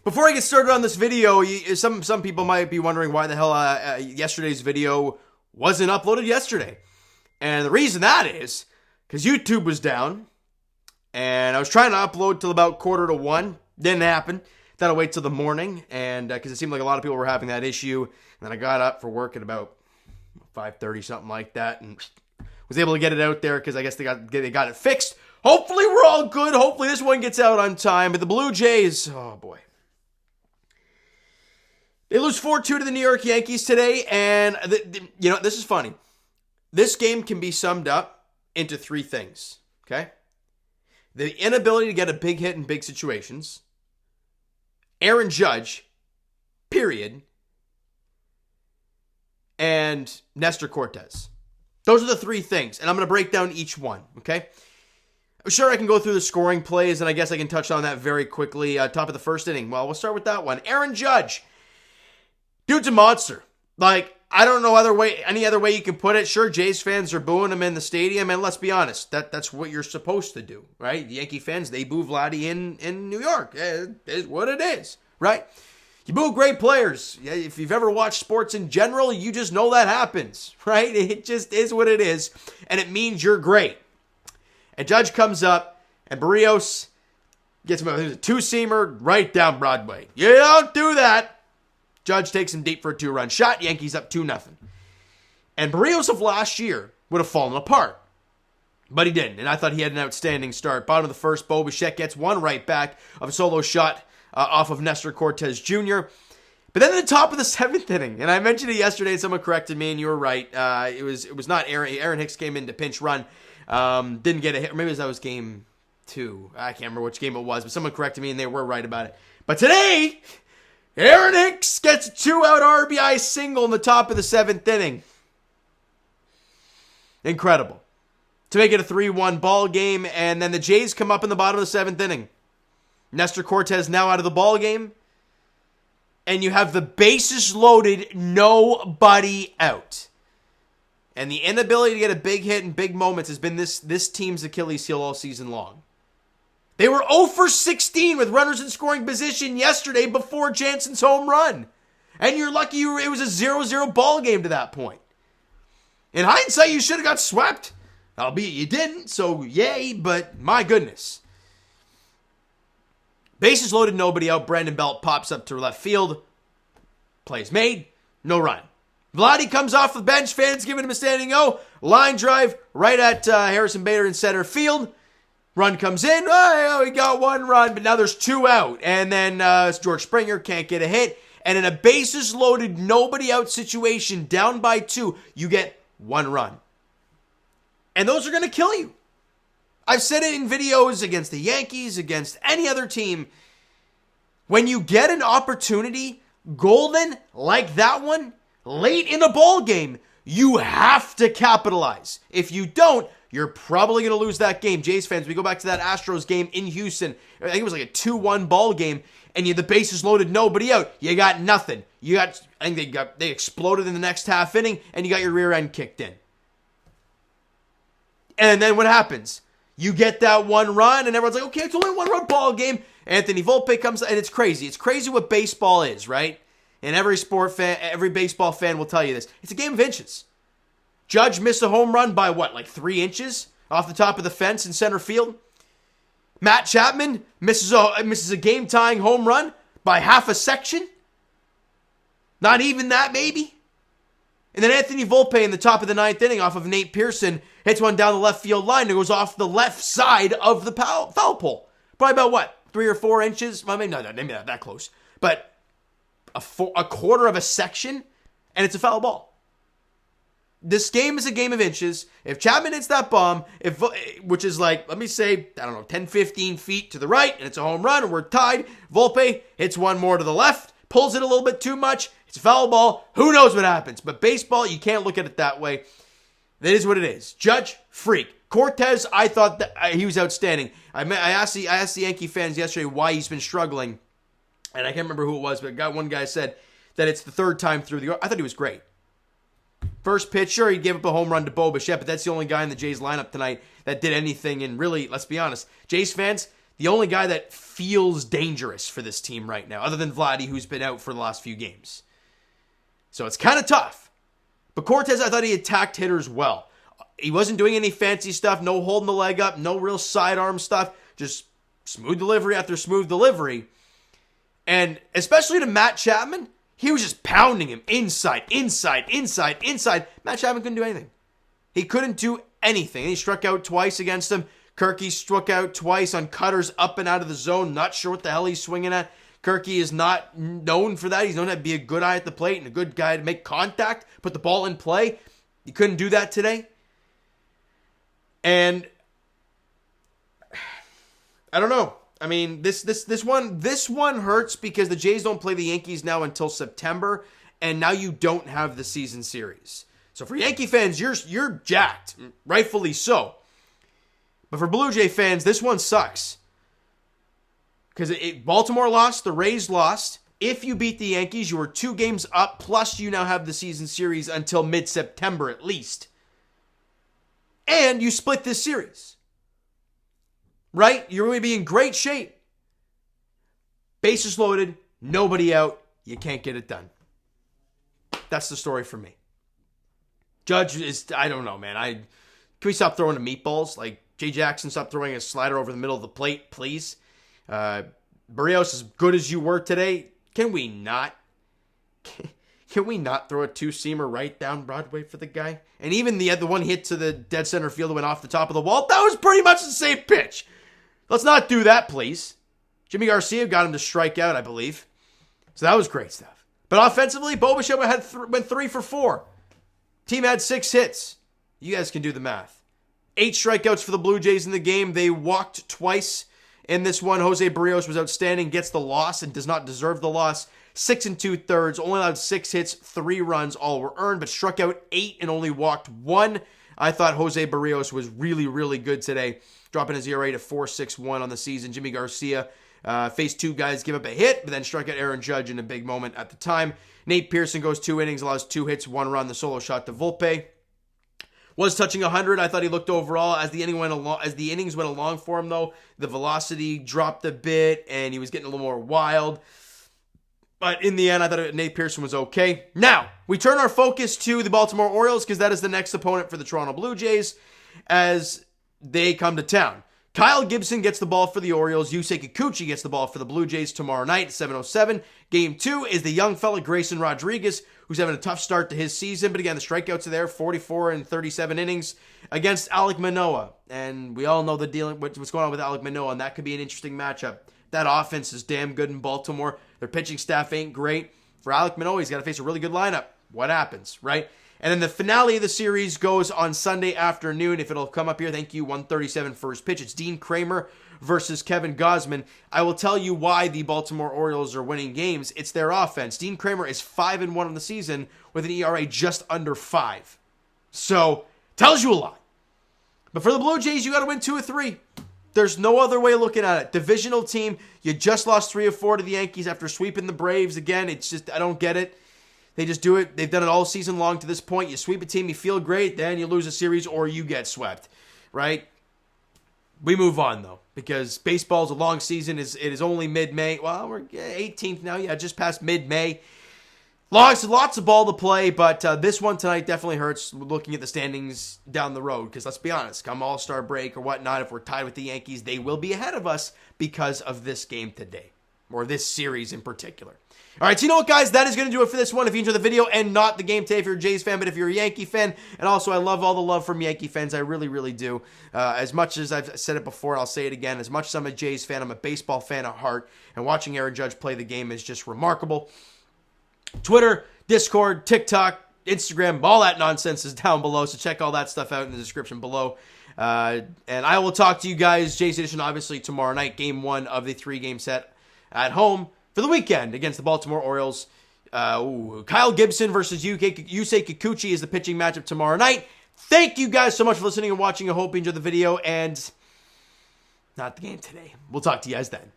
Before I get started on this video, some people might be wondering why the hell yesterday's video wasn't uploaded yesterday. And the reason that is because YouTube was down, and I was trying to upload till about 12:45. Didn't happen. Then I'll wait till the morning, and because it seemed like a lot of people were having that issue. And then I got up for work at about 5:30, something like that, and was able to get it out there because I guess they got it fixed. Hopefully we're all good. Hopefully this one gets out on time. But the Blue Jays, oh boy. They lose 4-2 to the New York Yankees today, and this is funny. This game can be summed up into three things, okay? The inability to get a big hit in big situations, Aaron Judge, period, and Nestor Cortes. Those are the three things, and I'm going to break down each one, okay? Sure, I can go through the scoring plays, and I guess I can touch on that very quickly. Top of the first inning. Well, we'll start with that one. Aaron Judge. Dude's a monster. Like, I don't know any other way you can put it. Sure, Jays fans are booing him in the stadium, and let's be honest, that's what you're supposed to do, right? The Yankee fans, they boo Vladdy in New York. It is what it is, right? You boo great players. If you've ever watched sports in general, you just know that happens, right? It just is what it is, and it means you're great. And Judge comes up, and Barrios gets him a two-seamer right down Broadway. You don't do that. Judge takes him deep for a 2-run shot. Yankees up 2-0. And Barrios of last year would have fallen apart. But he didn't. And I thought he had an outstanding start. Bottom of the first, Bo Bichette gets one right back of a solo shot off of Nestor Cortes Jr. But then at the top of the seventh inning, and I mentioned it yesterday, and someone corrected me, and you were right. It was not Aaron. Aaron Hicks came in to pinch run. Didn't get a hit. Maybe that was game 2. I can't remember which game it was, but someone corrected me, and they were right about it. But today, Aaron Hicks gets a 2-out RBI single in the top of the seventh inning. Incredible. To make it a 3-1 ball game, and then the Jays come up in the bottom of the seventh inning. Nestor Cortes now out of the ball game, and you have the bases loaded, nobody out. And the inability to get a big hit in big moments has been this team's Achilles heel all season long. They were 0 for 16 with runners in scoring position yesterday before Jansen's home run. And you're lucky it was a 0-0 ball game to that point. In hindsight, you should have got swept. Albeit you didn't, so yay, but my goodness. Bases loaded, nobody out. Brandon Belt pops up to left field. Plays made, no run. Vladdy comes off the bench, fans giving him a standing O. Line drive right at Harrison Bader in center field. Run comes in. Oh, we got one run, but now there's 2 out. And then George Springer can't get a hit. And in a bases loaded, nobody out situation, down by 2, you get 1 run. And those are going to kill you. I've said it in videos against the Yankees, against any other team. When you get an opportunity, golden, like that one, late in a ball game, you have to capitalize. If you don't, you're probably going to lose that game. Jays fans, we go back to that Astros game in Houston. I think it was like a 2-1 ball game, and the bases loaded, nobody out. You got nothing. I think they exploded in the next half inning, and you got your rear end kicked in. And then what happens? You get that 1 run, and everyone's like, okay, it's only a 1-run ball game. Anthony Volpe comes, and it's crazy. It's crazy what baseball is, right? And every baseball fan will tell you this. It's a game of inches. Judge missed a home run by what, like 3 inches off the top of the fence in center field? Matt Chapman misses a game-tying home run by half a section? Not even that, maybe? And then Anthony Volpe in the top of the 9th inning off of Nate Pearson hits one down the left field line and goes off the left side of the foul pole. Probably about what, 3 or 4 inches? Well, maybe not that close. But a quarter of a section, and it's a foul ball. This game is a game of inches. If Chapman hits that bomb, which is like, let me say, 10, 15 feet to the right, and it's a home run, and we're tied. Volpe hits one more to the left, pulls it a little bit too much. It's a foul ball. Who knows what happens? But baseball, you can't look at it that way. That is what it is. Judge, freak. Cortes, I thought that he was outstanding. I asked the Yankee fans yesterday why he's been struggling, and I can't remember who it was, but one guy said that it's the 3rd time through I thought he was great. First pitch, sure, he gave up a home run to Bo Bichette, but that's the only guy in the Jays lineup tonight that did anything. And really, let's be honest, Jays fans, The only guy that feels dangerous for this team right now, other than Vladdy, who's been out for the last few games. So it's kind of tough. But Cortes, I thought he attacked hitters well. He wasn't doing any fancy stuff, no holding the leg up, no real sidearm stuff, just smooth delivery after smooth delivery. And especially to Matt Chapman, he was just pounding him inside. Matt Chapman couldn't do anything. He couldn't do anything. He struck out twice against him. Kirky struck out twice on cutters up and out of the zone. Not sure what the hell he's swinging at. Kirky is not known for that. He's known to be a good eye at the plate and a good guy to make contact, put the ball in play. He couldn't do that today. And I don't know. I mean, this one hurts because the Jays don't play the Yankees now until September, and now you don't have the season series. So for Yankee fans, you're jacked, rightfully so. But for Blue Jay fans, this one sucks. Because Baltimore lost, the Rays lost. If you beat the Yankees, you were 2 games up, plus you now have the season series until mid-September at least. And you split this series. Right? You're going to be in great shape. Bases loaded, nobody out, you can't get it done. That's the story for me. Judge is, I don't know, man. Can we stop throwing the meatballs? Like, Jay Jackson, stop throwing a slider over the middle of the plate, please. Barrios, as good as you were today, can we not throw a 2-seamer right down Broadway for the guy? And even the one hit to the dead center field that went off the top of the wall, that was pretty much the same pitch. Let's not do that, please. Jimmy Garcia got him to strike out, I believe. So that was great stuff. But offensively, Bo Bichette went 3 for 4. Team had 6 hits. You guys can do the math. 8 strikeouts for the Blue Jays in the game. They walked twice in this one. Jose Barrios was outstanding, gets the loss and does not deserve the loss. 6 2/3, only allowed 6 hits, 3 runs, all were earned, but struck out 8 and only walked 1. I thought Jose Barrios was really, really good today, dropping his ERA to 4.61 on the season. Jimmy Garcia faced 2 guys, give up a hit, but then struck out Aaron Judge in a big moment at the time. Nate Pearson goes 2 innings, allows 2 hits, 1 run, the solo shot to Volpe. Was touching 100. I thought he looked overall as the innings went along for him, though. The velocity dropped a bit, and he was getting a little more wild. But in the end, I thought Nate Pearson was okay. Now, we turn our focus to the Baltimore Orioles because that is the next opponent for the Toronto Blue Jays as they come to town. Kyle Gibson gets the ball for the Orioles. Yusei Kikuchi gets the ball for the Blue Jays tomorrow night at 7:07. Game 2 is the young fella Grayson Rodriguez, who's having a tough start to his season. But again, the strikeouts are there, 44 and 37 innings against Alek Manoah. And we all know the deal, what's going on with Alek Manoah, and that could be an interesting matchup. That offense is damn good in Baltimore. Their pitching staff ain't great. For Alek Manoah, he's got to face a really good lineup. What happens, right? And then the finale of the series goes on Sunday afternoon. If it'll come up here, thank you, 1:37 first pitch. It's Dean Kramer versus Kevin Gausman. I will tell you why the Baltimore Orioles are winning games. It's their offense. Dean Kramer is 5-1 on the season with an ERA just under 5. So, tells you a lot. But for the Blue Jays, you got to win 2 or 3. There's no other way of looking at it. Divisional team, you just lost 3 of 4 to the Yankees after sweeping the Braves. Again, it's just, I don't get it. They just do it. They've done it all season long to this point. You sweep a team, you feel great, then you lose a series or you get swept, right? We move on, though, because baseball's a long season. It is only mid-May. Well, we're 18th now. Yeah, just past mid-May. Lots of ball to play, but this one tonight definitely hurts looking at the standings down the road, because let's be honest, come All-Star break or whatnot, if we're tied with the Yankees, they will be ahead of us because of this game today, or this series in particular. All right, so you know what, guys? That is going to do it for this one. If you enjoyed the video and not the game today, if you're a Jays fan, but if you're a Yankee fan, and also I love all the love from Yankee fans. I really, really do. As much as I've said it before, I'll say it again. As much as I'm a Jays fan, I'm a baseball fan at heart, and watching Aaron Judge play the game is just remarkable. Twitter, Discord, TikTok, Instagram, all that nonsense is down below, so check all that stuff out in the description below. And I will talk to you guys, Jays Edition, obviously, tomorrow night, Game 1 of the 3-game set at home for the weekend against the Baltimore Orioles. Kyle Gibson versus Yusei Kikuchi is the pitching matchup tomorrow night. Thank you guys so much for listening and watching. I hope you enjoyed the video, and not the game today. We'll talk to you guys then.